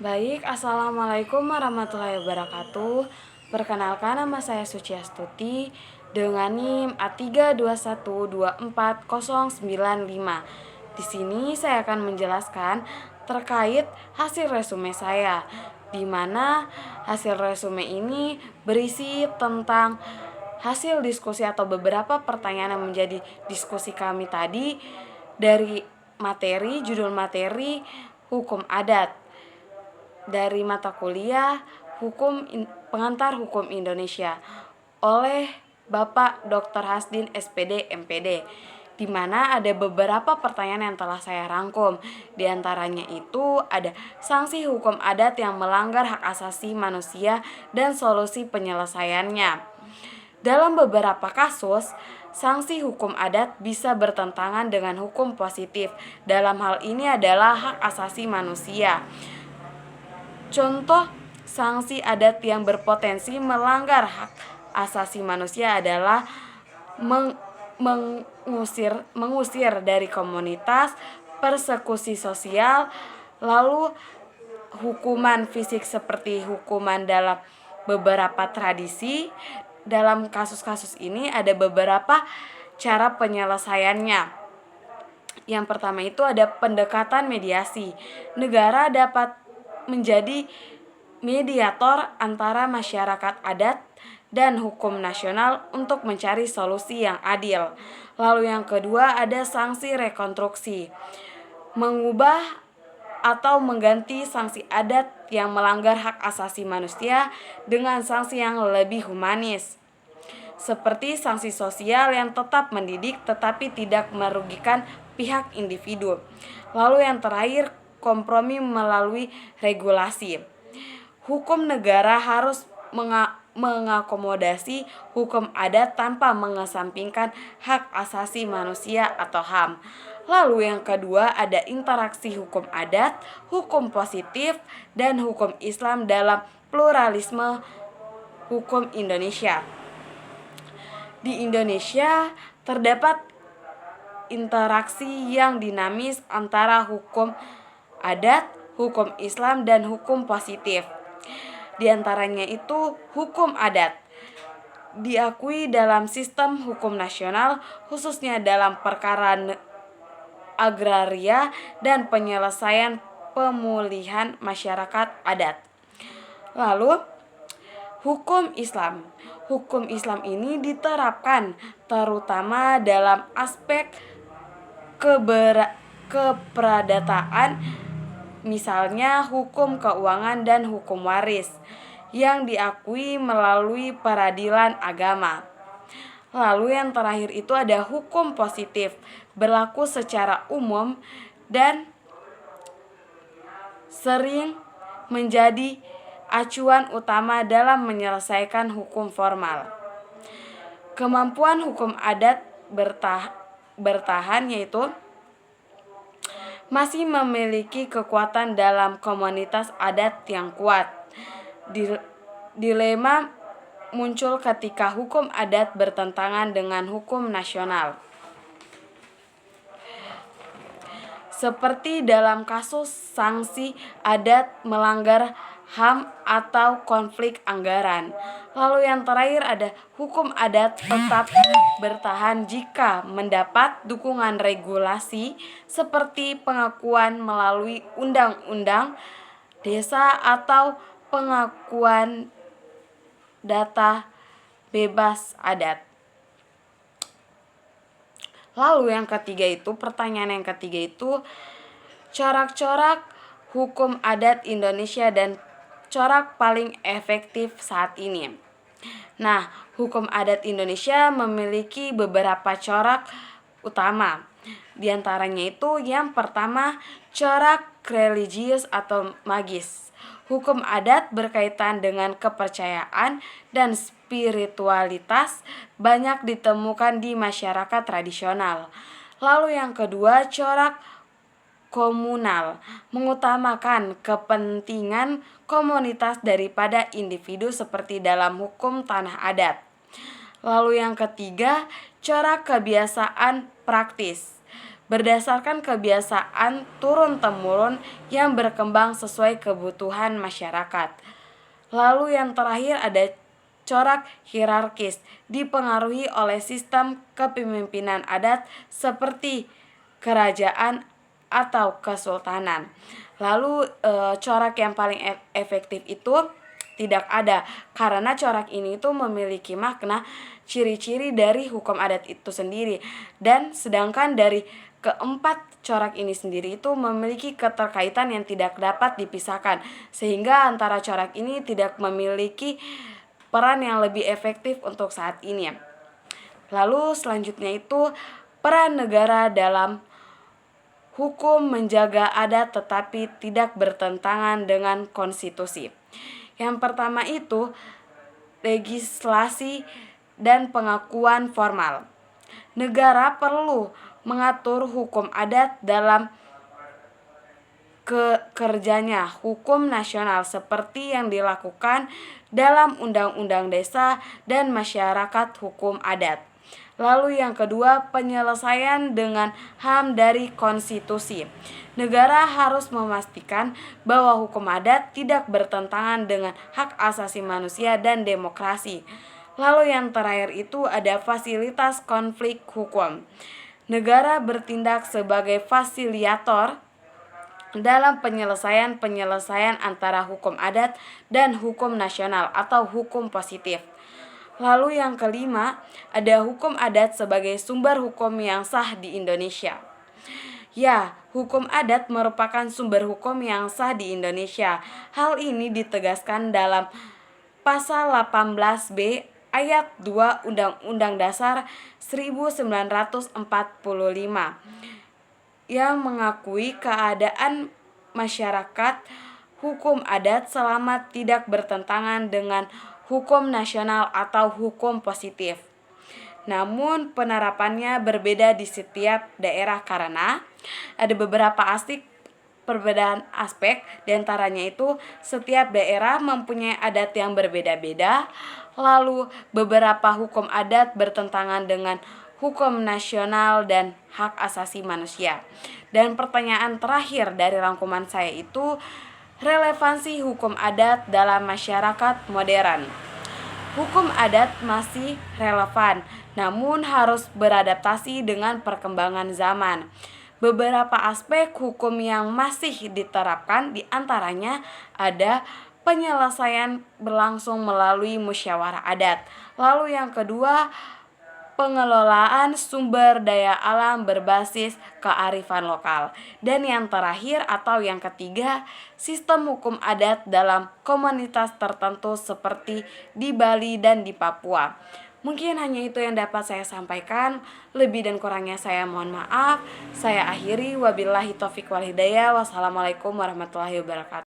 Baik, Assalamualaikum warahmatullahi wabarakatuh. Perkenalkan, nama saya Suci Astuti dengan NIM A321240095. Di sini saya akan menjelaskan terkait hasil resume saya, di mana hasil resume ini berisi tentang hasil diskusi atau beberapa pertanyaan yang menjadi diskusi kami tadi dari judul materi hukum adat dari mata kuliah Pengantar Hukum Indonesia oleh Bapak Dr. Hasdin SPD MPD, di mana ada beberapa pertanyaan yang telah saya rangkum. Di antaranya itu ada sanksi hukum adat yang melanggar hak asasi manusia dan solusi penyelesaiannya. Dalam beberapa kasus, sanksi hukum adat bisa bertentangan dengan hukum positif. Dalam hal ini adalah hak asasi manusia. Contoh sanksi adat yang berpotensi melanggar hak asasi manusia adalah mengusir dari komunitas, persekusi sosial, lalu hukuman fisik seperti hukuman dalam beberapa tradisi. Dalam kasus-kasus ini ada beberapa cara penyelesaiannya. Yang pertama itu ada pendekatan mediasi. Negara dapat menjadi mediator antara masyarakat adat dan hukum nasional untuk mencari solusi yang adil. Lalu yang kedua ada sanksi rekonstruksi. Mengubah atau mengganti sanksi adat yang melanggar hak asasi manusia dengan sanksi yang lebih humanis, seperti sanksi sosial yang tetap mendidik tetapi tidak merugikan pihak individu. Lalu yang terakhir, kompromi melalui regulasi. Hukum negara harus mengakomodasi hukum adat tanpa mengesampingkan hak asasi manusia atau HAM. Lalu yang kedua ada interaksi hukum adat, hukum positif, dan hukum Islam dalam pluralisme hukum Indonesia. Di Indonesia terdapat interaksi yang dinamis antara hukum adat, hukum Islam, dan hukum positif. Di antaranya itu hukum adat diakui dalam sistem hukum nasional, khususnya dalam perkara agraria dan penyelesaian pemulihan masyarakat adat. Lalu hukum Islam. Hukum Islam ini diterapkan terutama dalam aspek keperdataan, misalnya hukum keuangan dan hukum waris, yang diakui melalui peradilan agama. Lalu yang terakhir itu ada hukum positif, berlaku secara umum dan sering menjadi acuan utama dalam menyelesaikan hukum formal. Kemampuan hukum adat bertahan yaitu masih memiliki kekuatan dalam komunitas adat yang kuat. Dilema muncul ketika hukum adat bertentangan dengan hukum nasional, seperti dalam kasus sanksi adat melanggar HAM atau konflik anggaran. Lalu yang terakhir ada hukum adat tetap bertahan jika mendapat dukungan regulasi seperti pengakuan melalui undang-undang desa atau pengakuan data bebas adat. Lalu yang ketiga itu, pertanyaan yang ketiga itu corak-corak hukum adat Indonesia dan corak paling efektif saat ini. Nah, hukum adat Indonesia memiliki beberapa corak utama. Di antaranya itu yang pertama, corak religius atau magis. Hukum adat berkaitan dengan kepercayaan dan spiritualitas, banyak ditemukan di masyarakat tradisional. Lalu yang kedua, corak komunal, mengutamakan kepentingan komunitas daripada individu seperti dalam hukum tanah adat. Lalu yang ketiga, corak kebiasaan praktis, berdasarkan kebiasaan turun-temurun yang berkembang sesuai kebutuhan masyarakat. Lalu yang terakhir ada corak hierarkis, dipengaruhi oleh sistem kepemimpinan adat seperti kerajaan atau kesultanan. Lalu corak yang paling efektif itu tidak ada, karena corak ini itu memiliki makna ciri-ciri dari hukum adat itu sendiri, dan sedangkan dari keempat corak ini sendiri itu memiliki keterkaitan yang tidak dapat dipisahkan, sehingga antara corak ini tidak memiliki peran yang lebih efektif untuk saat ini. Lalu selanjutnya itu peran negara dalam hukum menjaga adat tetapi tidak bertentangan dengan konstitusi. Yang pertama itu legislasi dan pengakuan formal. Negara perlu mengatur hukum adat dalam kerjanya hukum nasional seperti yang dilakukan dalam Undang-Undang Desa dan Masyarakat Hukum Adat. Lalu yang kedua, penyelesaian dengan HAM dari konstitusi. Negara harus memastikan bahwa hukum adat tidak bertentangan dengan hak asasi manusia dan demokrasi. Lalu yang terakhir itu ada fasilitas konflik hukum. Negara bertindak sebagai fasiliator dalam penyelesaian antara hukum adat dan hukum nasional atau hukum positif. Lalu yang kelima, ada hukum adat sebagai sumber hukum yang sah di Indonesia. Ya, hukum adat merupakan sumber hukum yang sah di Indonesia. Hal ini ditegaskan dalam Pasal 18B ayat 2 Undang-Undang Dasar 1945 yang mengakui keadaan masyarakat hukum adat selama tidak bertentangan dengan hukum nasional atau hukum positif. Namun penerapannya berbeda di setiap daerah karena ada beberapa perbedaan aspek, diantaranya itu setiap daerah mempunyai adat yang berbeda-beda, lalu beberapa hukum adat bertentangan dengan hukum nasional dan hak asasi manusia. Dan pertanyaan terakhir dari rangkuman saya itu relevansi hukum adat dalam masyarakat modern. Hukum adat masih relevan, namun harus beradaptasi dengan perkembangan zaman. Beberapa aspek hukum yang masih diterapkan diantaranya ada penyelesaian berlangsung melalui musyawarah adat. Lalu yang kedua, pengelolaan sumber daya alam berbasis kearifan lokal. Dan yang terakhir atau yang ketiga, sistem hukum adat dalam komunitas tertentu seperti di Bali dan di Papua. Mungkin hanya itu yang dapat saya sampaikan. Lebih dan kurangnya saya mohon maaf. Saya akhiri, wabillahi taufiq wal hidayah. Wassalamualaikum warahmatullahi wabarakatuh.